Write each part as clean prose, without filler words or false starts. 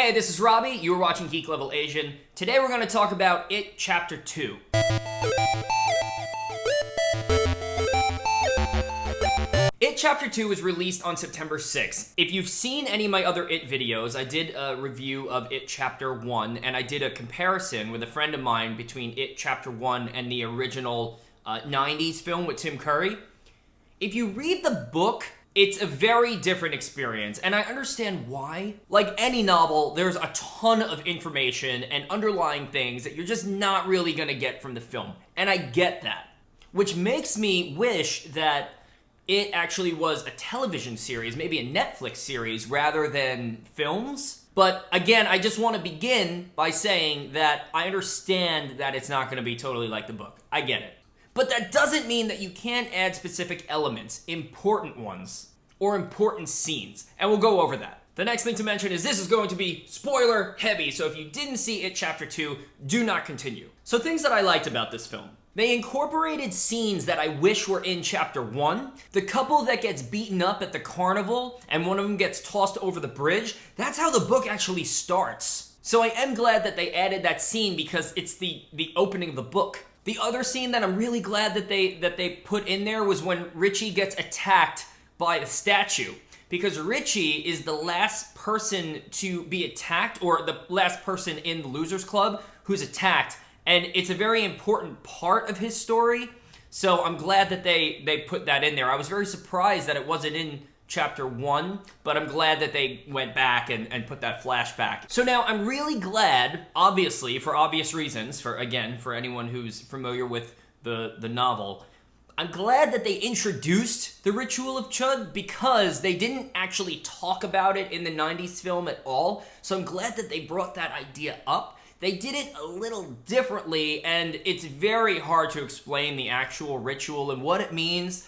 Hey, this is Robbie. You are watching Geek Level Asian. Today we're going to talk about It Chapter 2. It Chapter 2 was released on September 6th. If you've seen any of my other It videos, I did a review of It Chapter 1, and I did a comparison with a friend of mine between It Chapter 1 and the original 90s film with Tim Curry. If you read the book, it's a very different experience, and I understand why. Like any novel, there's a ton of information and underlying things that you're just not really gonna get from the film, and I get that. Which makes me wish that it actually was a television series, maybe a Netflix series, rather than films. But again, I just want to begin by saying that I understand that it's not gonna be totally like the book. I get it. But that doesn't mean that you can't add specific elements, important ones, or important scenes, and we'll go over that. The next thing to mention is this is going to be spoiler heavy, so if you didn't see It Chapter 2, do not continue. So things that I liked about this film. They incorporated scenes that I wish were in Chapter 1. The couple that gets beaten up at the carnival, and one of them gets tossed over the bridge, that's how the book actually starts. So I am glad that they added that scene because it's the opening of the book. The other scene that I'm really glad that they put in there was when Richie gets attacked by the statue. Because Richie is the last person to be attacked, or the last person in the Losers Club who's attacked. And it's a very important part of his story. So I'm glad that they put that in there. I was very surprised that it wasn't in Chapter 1, but I'm glad that they went back and put that flashback. So now I'm really glad, obviously, for obvious reasons, for anyone who's familiar with the novel, I'm glad that they introduced the ritual of chug because they didn't actually talk about it in the 90s film at all. So I'm glad that they brought that idea up. They did it a little differently, and it's very hard to explain the actual ritual and what it means.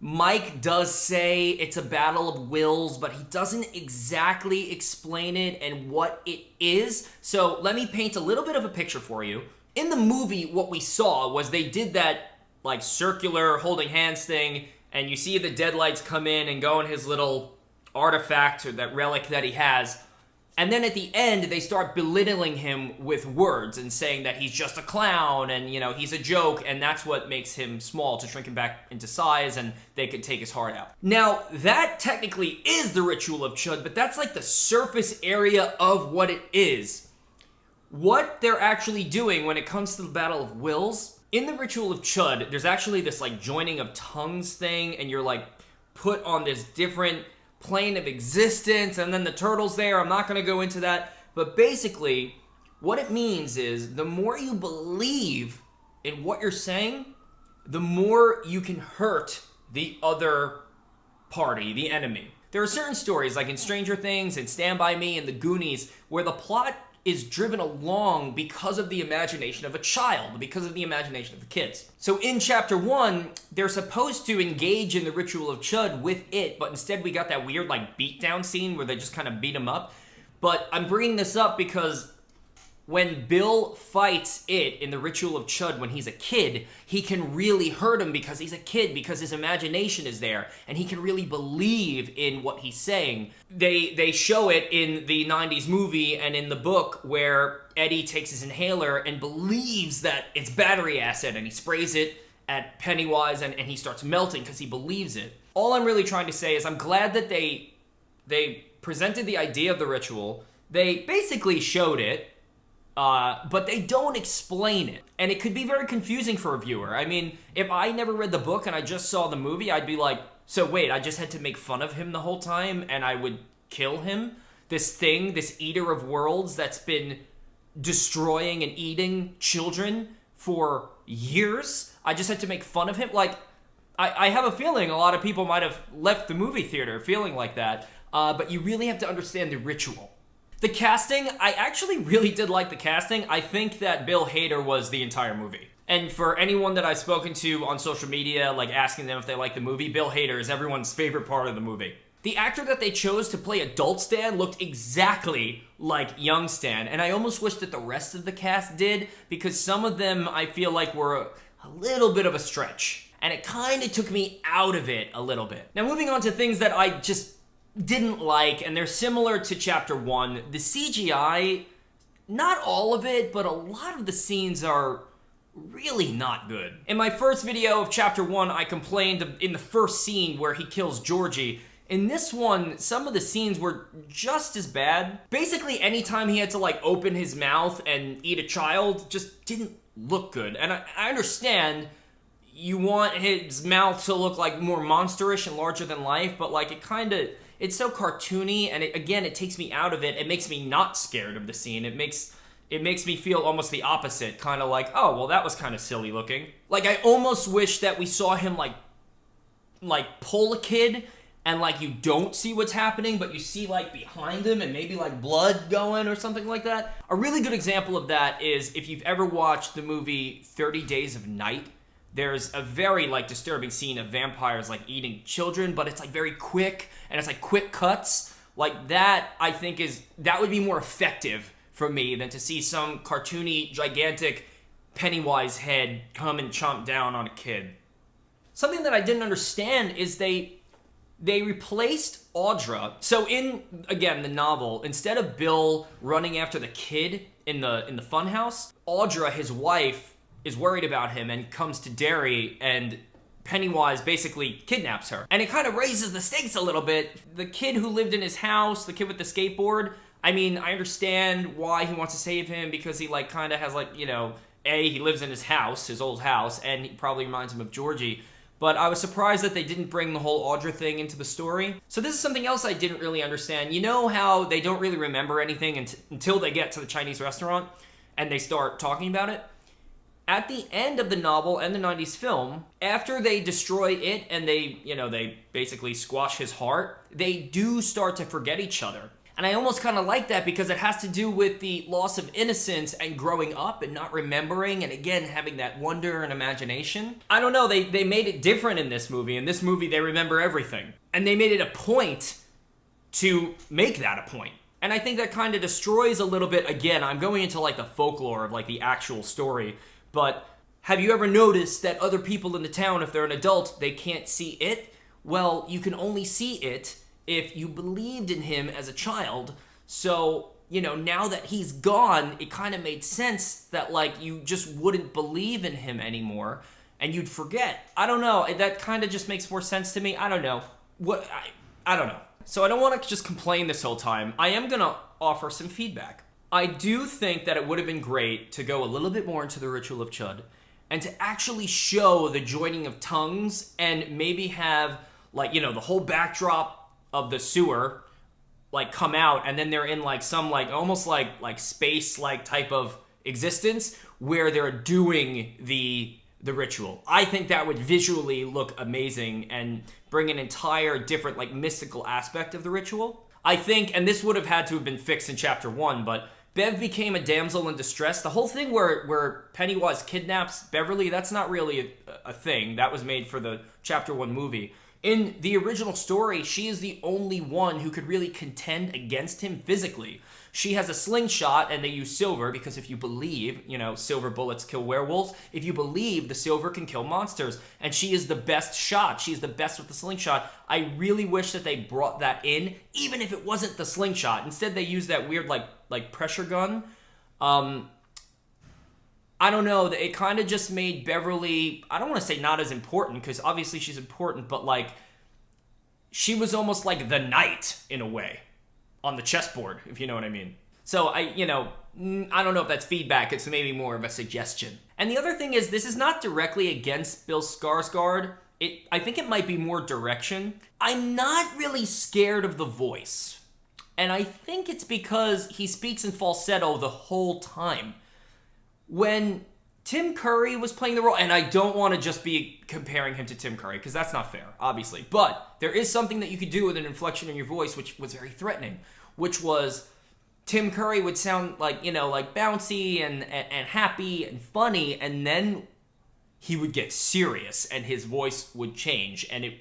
Mike does say it's a battle of wills, but he doesn't exactly explain it and what it is. So let me paint a little bit of a picture for you. In the movie, what we saw was they did that like circular holding hands thing, and you see the deadlights come in and go in his little artifact or that relic that he has. And then at the end, they start belittling him with words and saying that he's just a clown and, you know, he's a joke, and that's what makes him small, to shrink him back into size, and they could take his heart out. Now, that technically is the ritual of chug, but that's like the surface area of what it is. What they're actually doing when it comes to the Battle of Wills, in the ritual of chug, there's actually this like joining of tongues thing, and you're like put on this different plane of existence, and then the turtle's there. I'm not going to go into that, but basically what it means is the more you believe in what you're saying, the more you can hurt the other party, the enemy. There are certain stories, like in Stranger Things and Stand By Me and The Goonies, where the plot is driven along because of the imagination of a child, because of the imagination of the kids. So in Chapter 1, they're supposed to engage in the ritual of chug with it, but instead we got that weird like beatdown scene where they just kind of beat him up. But I'm bringing this up because when Bill fights it in the ritual of chug when he's a kid, he can really hurt him because he's a kid, because his imagination is there, and he can really believe in what he's saying. They show it in the 90s movie and in the book where Eddie takes his inhaler and believes that it's battery acid, and he sprays it at Pennywise and he starts melting because he believes it. All I'm really trying to say is I'm glad that they presented the idea of the ritual. They basically showed it, but they don't explain it. And it could be very confusing for a viewer. I mean, if I never read the book and I just saw the movie, I'd be like, so wait, I just had to make fun of him the whole time and I would kill him? This thing, this eater of worlds that's been destroying and eating children for years? I just had to make fun of him? Like, I have a feeling a lot of people might have left the movie theater feeling like that, but you really have to understand the ritual. The casting, I actually really did like the casting. I think that Bill Hader was the entire movie. And for anyone that I've spoken to on social media, like asking them if they like the movie, Bill Hader is everyone's favorite part of the movie. The actor that they chose to play adult Stan looked exactly like young Stan, and I almost wish that the rest of the cast did, because some of them I feel like were a little bit of a stretch, and it kind of took me out of it a little bit. Now moving on to things that I just didn't like, and they're similar to Chapter 1. The CGI, not all of it, but a lot of the scenes are really not good. In my first video of Chapter 1, I complained in the first scene where he kills Georgie. In this one, some of the scenes were just as bad. Basically, anytime he had to like open his mouth and eat a child, just didn't look good. And I understand you want his mouth to look like more monsterish and larger than life, but like it's so cartoony, and it takes me out of it. It makes me not scared of the scene. It makes me feel almost the opposite, kind of like, oh, well, that was kind of silly looking. Like, I almost wish that we saw him like pull a kid, and like you don't see what's happening, but you see like behind him and maybe like blood going or something like that. A really good example of that is if you've ever watched the movie 30 Days of Night. There's a very like disturbing scene of vampires like eating children, but it's like very quick, and it's like quick cuts. Like that, I think that would be more effective for me than to see some cartoony, gigantic Pennywise head come and chomp down on a kid. Something that I didn't understand is they replaced Audre. So in, again, the novel, instead of Bill running after the kid in the funhouse, Audre, his wife, is worried about him and comes to Derry, and Pennywise basically kidnaps her. And it kind of raises the stakes a little bit. The kid who lived in his house, the kid with the skateboard, I mean, I understand why he wants to save him, because he like kind of has like, you know, he lives in his house, his old house, and he probably reminds him of Georgie. But I was surprised that they didn't bring the whole Audre thing into the story. So this is something else I didn't really understand. You know how they don't really remember anything until they get to the Chinese restaurant and they start talking about it? At the end of the novel and the 90s film, after they destroy it and they basically squash his heart, they do start to forget each other. And I almost kind of like that because it has to do with the loss of innocence and growing up and not remembering, and again, having that wonder and imagination. I don't know, they made it different in this movie. In this movie, they remember everything. And they made it a point to make that a point. And I think that kind of destroys a little bit, again, I'm going into like the folklore of like the actual story, but have you ever noticed that other people in the town, if they're an adult, they can't see it? Well, you can only see it if you believed in him as a child. So, you know, now that he's gone, it kind of made sense that like you just wouldn't believe in him anymore and you'd forget. I don't know, that kind of just makes more sense to me. I don't know. I don't know. So I don't want to just complain this whole time. I am going to offer some feedback. I do think that it would have been great to go a little bit more into the ritual of chud and to actually show the joining of tongues and maybe have, like, you know, the whole backdrop of the sewer, like, come out, and then they're in, like, some, like, almost like space-like type of existence where they're doing the ritual. I think that would visually look amazing and bring an entire different, like, mystical aspect of the ritual. I think, and this would have had to have been fixed in Chapter 1, but Bev became a damsel in distress. The whole thing where Pennywise kidnaps Beverly, that's not really a thing. That was made for the Chapter 1 movie. In the original story, she is the only one who could really contend against him physically. She has a slingshot, and they use silver, because if you believe, you know, silver bullets kill werewolves, if you believe, the silver can kill monsters, and she is the best shot. She's the best with the slingshot. I really wish that they brought that in, even if it wasn't the slingshot. Instead, they used that weird, like pressure gun. I don't know, it kind of just made Beverly, I don't want to say not as important, because obviously she's important, but, like, she was almost like the knight, in a way, on the chessboard, if you know what I mean. So, I don't know if that's feedback, it's maybe more of a suggestion. And the other thing is, this is not directly against Bill Skarsgård. I think it might be more direction. I'm not really scared of the voice. And I think it's because he speaks in falsetto the whole time. When Tim Curry was playing the role, and I don't want to just be comparing him to Tim Curry, because that's not fair, obviously, but there is something that you could do with an inflection in your voice which was very threatening, which was Tim Curry would sound like, you know, like bouncy and happy and funny, and then he would get serious and his voice would change, and it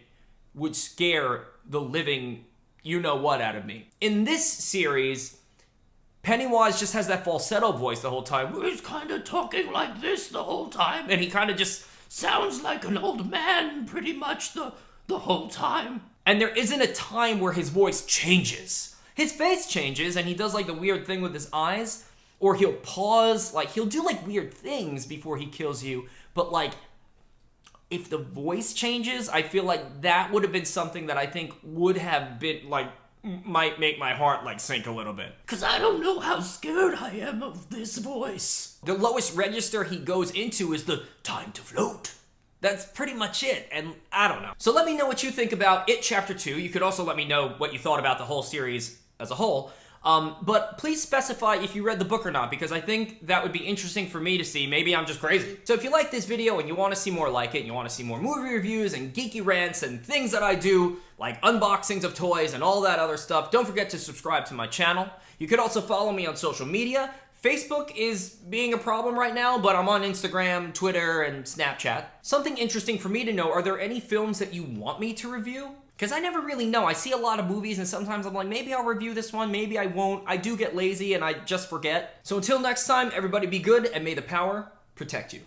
would scare the living you-know-what out of me. In this series, Pennywise just has that falsetto voice the whole time. He's kind of talking like this the whole time. And he kind of just sounds like an old man pretty much the whole time. And there isn't a time where his voice changes. His face changes, and he does like the weird thing with his eyes, or he'll pause, like he'll do like weird things before he kills you, but like if the voice changes, I feel like that would have been something that I think would have been like, might make my heart like sink a little bit. Cause I don't know how scared I am of this voice. The lowest register he goes into is the time to float. That's pretty much it, and I don't know. So let me know what you think about It Chapter 2. You could also let me know what you thought about the whole series as a whole. But please specify if you read the book or not, because I think that would be interesting for me to see. Maybe I'm just crazy. So if you like this video and you want to see more like it, and you want to see more movie reviews and geeky rants and things that I do, like unboxings of toys and all that other stuff, don't forget to subscribe to my channel. You could also follow me on social media. Facebook is being a problem right now, but I'm on Instagram, Twitter, and Snapchat. Something interesting for me to know, are there any films that you want me to review? Because I never really know. I see a lot of movies and sometimes I'm like, maybe I'll review this one, maybe I won't. I do get lazy and I just forget. So until next time, everybody be good and may the power protect you.